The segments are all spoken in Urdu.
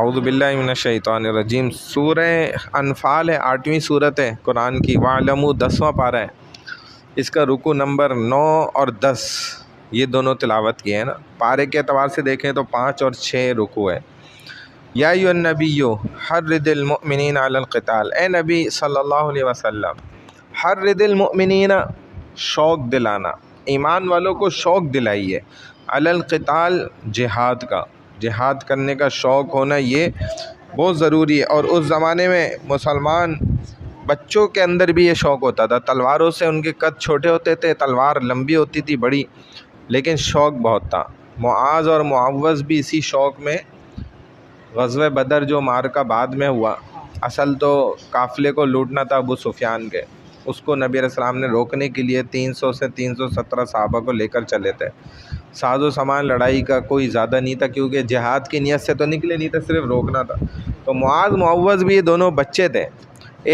اعوذ باللہ من الشیطان الرجیم۔ سورہ انفال ہے، 8ویں صورت ہے قرآن کی۔ وَاعْلَمُوا 10واں پارہ ہے، اس کا رکوع نمبر 9 اور 10 یہ دونوں تلاوت کیے ہیں نا۔ پارے کے اعتبار سے دیکھیں تو 5 اور 6 رکوع ہے۔ یا ایھا النبی حرض المؤمنین علی القتال، اے نبی صلی اللہ علیہ وسلم، حرض المؤمنین شوق دلانا، ایمان والوں کو شوق دلائیے، علی القتال جہاد کا، جہاد کرنے کا شوق ہونا یہ بہت ضروری ہے۔ اور اس زمانے میں مسلمان بچوں کے اندر بھی یہ شوق ہوتا تھا، تلواروں سے ان کے قد چھوٹے ہوتے تھے، تلوار لمبی ہوتی تھی بڑی، لیکن شوق بہت تھا۔ معاذ اور معوذ بھی اسی شوق میں، غزوہ بدر جو معرکہ بعد میں ہوا، اصل تو قافلے کو لوٹنا تھا ابو سفیان کے، اس کو نبی علیہ السلام نے روکنے کے لیے 300 سے 317 صحابہ کو لے کر چلے تھے۔ ساز و سامان لڑائی کا کوئی زیادہ نہیں تھا، کیونکہ جہاد کی نیت سے تو نکلے نہیں تھے، صرف روکنا تھا۔ تو معاذ معوذ بھی یہ دونوں بچے تھے۔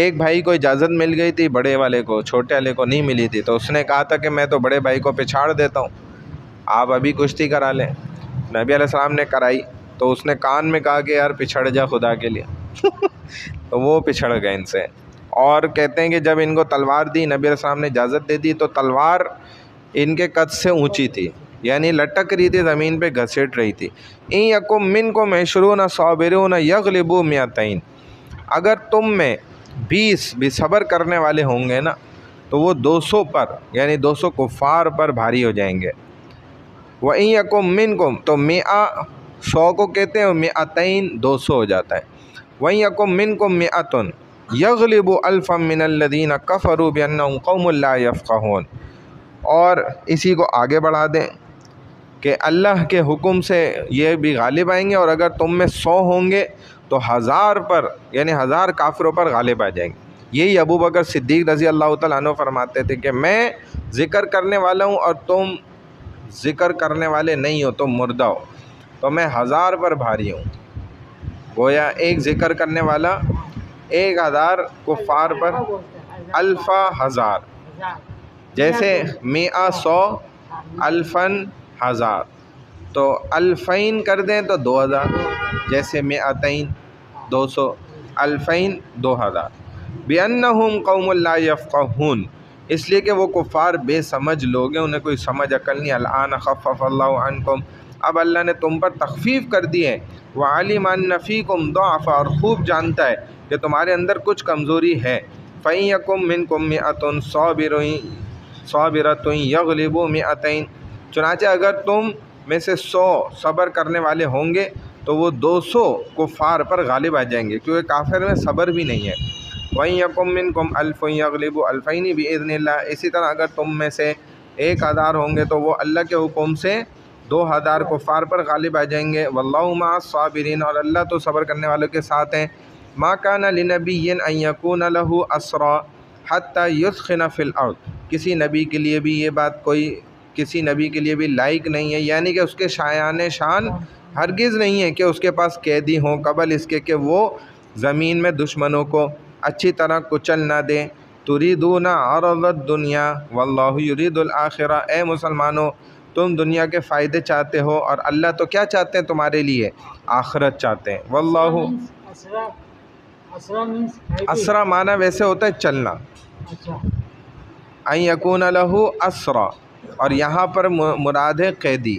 ایک بھائی کو اجازت مل گئی تھی، بڑے والے کو، چھوٹے والے کو نہیں ملی تھی، تو اس نے کہا تھا کہ میں تو بڑے بھائی کو پچھاڑ دیتا ہوں، آپ ابھی کشتی کرا لیں۔ نبی علیہ السلام نے کرائی تو اس نے کان میں کہا کہ یار پچھڑ جا خدا کے لیے تو وہ پچھڑ گئے ان سے۔ اور کہتے ہیں کہ جب ان کو تلوار دی، نبی علیہ السلام نے اجازت دے دی، تو تلوار ان کے قد سے اونچی تھی، یعنی لٹک رہی تھی، زمین پہ گھسیٹ رہی تھی۔ ان یکم منکم 20 صابرون یغلبوا 200، اگر تم میں 20 بھی صبر کرنے والے ہوں گے نا تو وہ 200 پر، یعنی 200 کفار پر بھاری ہو جائیں گے۔ وَإِن يَكُن مِّنكُمْ، تو 100 کو کہتے ہیں، 200 200 ہو جاتا ہے۔ وَإِن يَكُن مِّنكُم 100 يَغْلِبُوا أَلْفًا مِّنَ الَّذِينَ كَفَرُوا بِأَنَّهُمْ قَوْمٌ لَّا يَفْقَهُونَ۔ اور اسی کو آگے بڑھا دیں کہ اللہ کے حکم سے یہ بھی غالب آئیں گے، اور اگر تم میں 100 ہوں گے تو 1000 پر، یعنی 1000 کافروں پر غالب آ جائیں گے۔ یہی ابو بکر صدیق رضی اللہ تعالیٰ عنہ فرماتے تھے کہ میں ذکر کرنے والا ہوں اور تم ذکر کرنے والے نہیں ہو، تم مردہ ہو، تو میں 1000 پر بھاری ہوں۔ گویا ایک ذکر کرنے والا 1000 کفار پر، الفا 1000، جیسے 100 100 الفن 1000، تو الفین کر دیں تو 2000، جیسے 200 200، الفین 2000۔ بِأَنَّهُمْ قَوْمٌ لَّا يَفْقَهُونَ، اس لیے کہ وہ کفار بے سمجھ لوگ ہیں، انہیں کوئی سمجھ عقل نہیں۔ الآن خفف اللہ عنکم، اب اللہ نے تم پر تخفیف کر دی ہے۔ وعلم ان فیکم ضعفا، اور خوب جانتا ہے کہ تمہارے اندر کچھ کمزوری ہے۔ فإن یکم منکم 100 صابرۃ یغلبوا 200، چنانچہ اگر تم میں سے 100 صبر کرنے والے ہوں گے تو وہ 200 کفار پر غالب آ جائیں گے، کیونکہ کافر میں صبر بھی نہیں ہے۔ وَإِن يَكُن مِّنكُمْ 1000 يَغْلِبُوا 2000 بِإِذْنِ اللَّهِ، اسی طرح اگر تم میں سے 1000 ہوں گے تو وہ اللہ کے حکم سے 2000 کفار پر غالب آ جائیں گے۔ وَاللَّهُ مَعَ الصَّابِرِينَ، اور اللہ تو صبر کرنے والوں کے ساتھ ہیں۔ مَا كَانَ لِنَبِيٍّ أَن يَكُونَ لَهُ أَسْرَىٰ حَتَّىٰ يُثْخِنَ فِي الْأَرْضِ، کسی نبی کے لیے بھی یہ بات کسی نبی کے لیے بھی لائق نہیں ہے، یعنی کہ اس کے شایان شان ہرگز نہیں ہے کہ اس کے پاس قیدی ہوں قبل اس کے کہ وہ زمین میں دشمنوں کو اچھی طرح کچل نہ دیں۔ تُرِيدُونَ عَرَضَ الدُّنْيَا وَاللَّهُ يُرِيدُ الْآخِرَةَ، اے مسلمانوں تم دنیا کے فائدے چاہتے ہو اور اللہ تو کیا چاہتے ہیں تمہارے لیے؟ آخرت چاہتے ہیں۔ واللہ، اسرا معنی ویسے ہوتا ہے چلنا، ان یکون لہ اسرا، اور یہاں پر مراد ہے قیدی،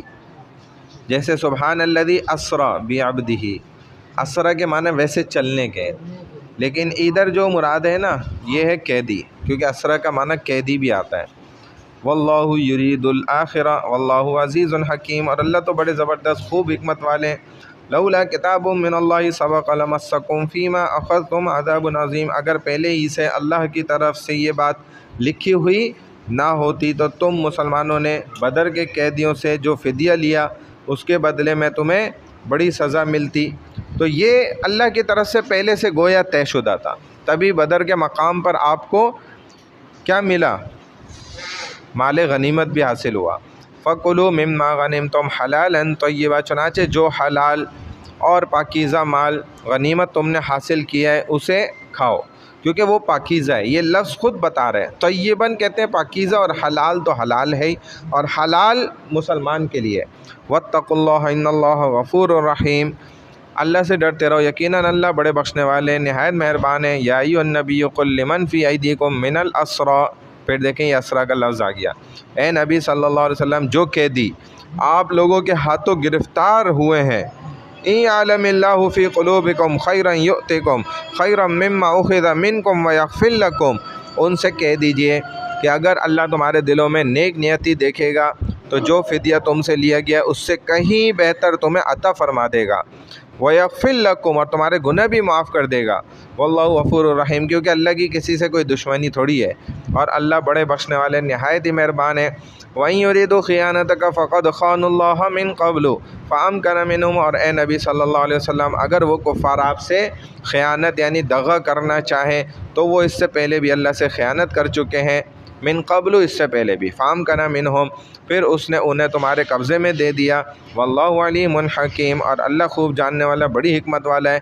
جیسے سبحان الذی اسرا بعبدہ، اسرا کے معنی ویسے چلنے کے، لیکن ادھر جو مراد ہے نا یہ ہے قیدی، کیونکہ اسرا کا معنی قیدی بھی آتا ہے۔ واللہ یرید الآخرہ واللہ عزیز حکیم، اور اللہ تو بڑے زبردست خوب حکمت والے ہیں۔ لولا کتاب من اللہ سبق لمسکم فیما اخذتم عذاب عظیم، اگر پہلے ہی سے اللہ کی طرف سے یہ بات لکھی ہوئی نہ ہوتی تو تم مسلمانوں نے بدر کے قیدیوں سے جو فدیہ لیا اس کے بدلے میں تمہیں بڑی سزا ملتی۔ تو یہ اللہ کی طرف سے پہلے سے گویا طے شدہ تھا، تبھی بدر کے مقام پر آپ کو کیا ملا؟ مال غنیمت بھی حاصل ہوا۔ فَكُلُوا مِمَّا غَنِمْتُمْ حَلَالًا طَيِّبًا، چنانچہ جو حلال اور پاکیزہ مال غنیمت تم نے حاصل کیا ہے اسے کھاؤ، کیونکہ وہ پاکیزہ ہے۔ یہ لفظ خود بتا رہے ہیں، طیباً کہتے ہیں پاکیزہ، اور حلال تو حلال ہے ہی، اور حلال مسلمان کے لیے۔ وَاتَّقُوا اللَّهَ إِنَّ اللَّهَ غَفُورٌ رَحِيمٌ، اللہ سے ڈرتے رہو، یقیناً اللہ بڑے بخشنے والے نہایت مہربان ہے۔ یا ایھا النبی قل لمن فی ایدیکم من الاسری، پھر دیکھیں یہ اسرا کا لفظ آ گیا، اے نبی صلی اللہ علیہ وسلم جو قیدی آپ لوگوں کے ہاتھوں گرفتار ہوئے ہیں، ان یعلم اللہ فی قلوبکم خیرا یؤتکم خیرا مما اخذ منکم ویغفر لکم، ان سے کہہ دیجئے کہ اگر اللہ تمہارے دلوں میں نیک نیتی دیکھے گا تو جو فدیہ تم سے لیا گیا اس سے کہیں بہتر تمہیں عطا فرما دے گا، وَيَغْفِرْ لَكُمْ، اور تمہارے گناہ بھی معاف کر دے گا، واللہ غفور الرحیم، کیونکہ اللہ کی کسی سے کوئی دشمنی تھوڑی ہے اور اللہ بڑے بخشنے والے نہایت ہی مہربان ہے۔ وَإِن يُرِيدُوا خِيَانَتَكَ فَقَدْ خَانُوا اللَّهَ مِن قَبْلُ فَأَمْكَنَ مِنْهُمْ، اور اے نبی صلی اللہ علیہ وسلم اگر وہ کفار آپ سے خیانت یعنی دغا کرنا چاہیں تو وہ اس سے پہلے بھی اللہ سے خیانت کر چکے ہیں، من قبل، اس سے پہلے بھی، فَأَمْكَنَ مِنْهُمْ، پھر اس نے انہیں تمہارے قبضے میں دے دیا، واللہ علیم حکیم، اور اللہ خوب جاننے والا بڑی حکمت والا ہے۔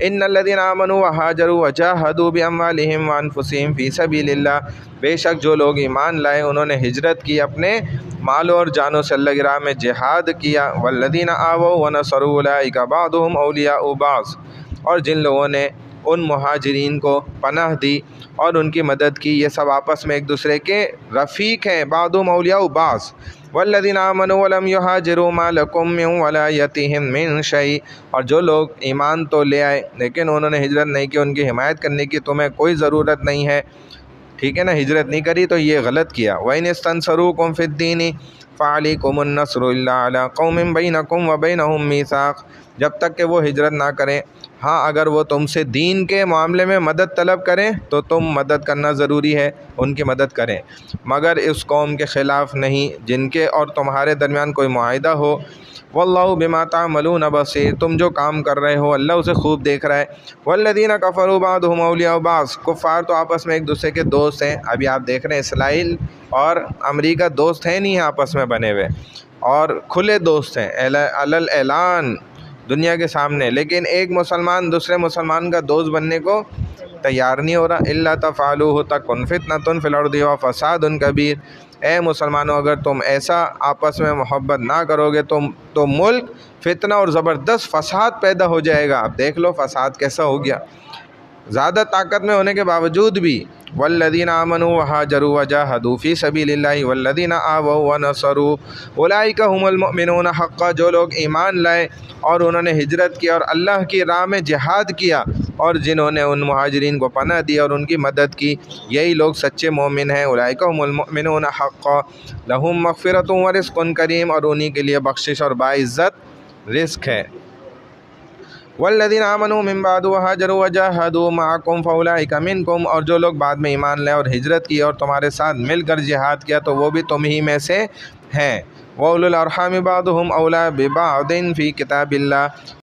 ان الذین آمنوا وہاجروا وجاہدوا باموالہم وانفسہم فی سبیل اللہ، بے شک جو لوگ ایمان لائے انہوں نے ہجرت کی اپنے مالوں اور جانوں سے اللہ کی راہ میں جہاد کیا، والذین آووا ونصروا اولئک بعضهم اولیاء بعض، اور جن لوگوں نے ان مہاجرین کو پناہ دی اور ان کی مدد کی، یہ سب آپس میں ایک دوسرے کے رفیق ہیں، بعضهم اولیاء بعض، والذین آمنوا ولم یہاجروا ما لکم من ولایتہم من شیء، اور جو لوگ ایمان تو لے آئے لیکن انہوں نے ہجرت نہیں کی، ان کی حمایت کرنے کی تمہیں کوئی ضرورت نہیں ہے، ٹھیک ہے نا، ہجرت نہیں کری تو یہ غلط کیا۔ وَإِنِ اسْتَنْصَرُوكُمْ فِي الدِّينِ فَعَلَيْكُمُ النَّصْرُ إِلَّا عَلَىٰ قَوْمٍ بَيْنَكُمْ وَبَيْنَهُمْ مِيثَاقٌ، جب تک کہ وہ ہجرت نہ کریں، ہاں اگر وہ تم سے دین کے معاملے میں مدد طلب کریں تو تم مدد کرنا ضروری ہے، ان کی مدد کریں، مگر اس قوم کے خلاف نہیں جن کے اور تمہارے درمیان کوئی معاہدہ ہو، واللہ بما تعملون بصیر، تم جو کام کر رہے ہو اللہ اسے خوب دیکھ رہا ہے۔ والذین کفروا بعضهم اولیاء بعض، کفار تو آپس میں ایک دوسرے کے دوست ہیں، ابھی آپ دیکھ رہے ہیں اسرائیل اور امریکہ دوست ہیں نہیں آپس میں بنے ہوئے، اور کھلے دوست ہیں علی الاعلان دنیا کے سامنے، لیکن ایک مسلمان دوسرے مسلمان کا دوست بننے کو تیار نہیں ہو رہا۔ الا تفعلوه تکن فتنة فی الارض وفساد کبیر، اے مسلمانوں اگر تم ایسا آپس میں محبت نہ کرو گے تو ملک فتنہ اور زبردست فساد پیدا ہو جائے گا۔ اب دیکھ لو فساد کیسا ہو گیا، زیادہ طاقت میں ہونے کے باوجود بھی۔ والذین آمنوا وہاجروا وجاہدوا فی سبیل اللہ والذین آووا ونصروا اولئک هم المؤمنون حقا، جو لوگ ایمان لائے اور انہوں نے ہجرت کی اور اللہ کی راہ میں جہاد کیا اور جنہوں نے ان مہاجرین کو پناہ دی اور ان کی مدد کی، یہی لوگ سچے مومن ہیں۔ اولئک هم المؤمنون حقا لہم مغفرۃ ورزق کریم، اور انہی کے لیے بخشش اور باعزت رزق ہے۔ والذین آمنوا من بعد وہاجروا وجاہدوا معکم فاولئک منکم، اور جو لوگ بعد میں ایمان لائے اور ہجرت کی اور تمہارے ساتھ مل کر جہاد کیا تو وہ بھی تم ہی میں سے ہیں۔ وَأُولُو الْأَرْحَامِ بَعْضُهُمْ أَوْلَىٰ بِبَعْضٍ فِي كِتَابِ اللَّهِ،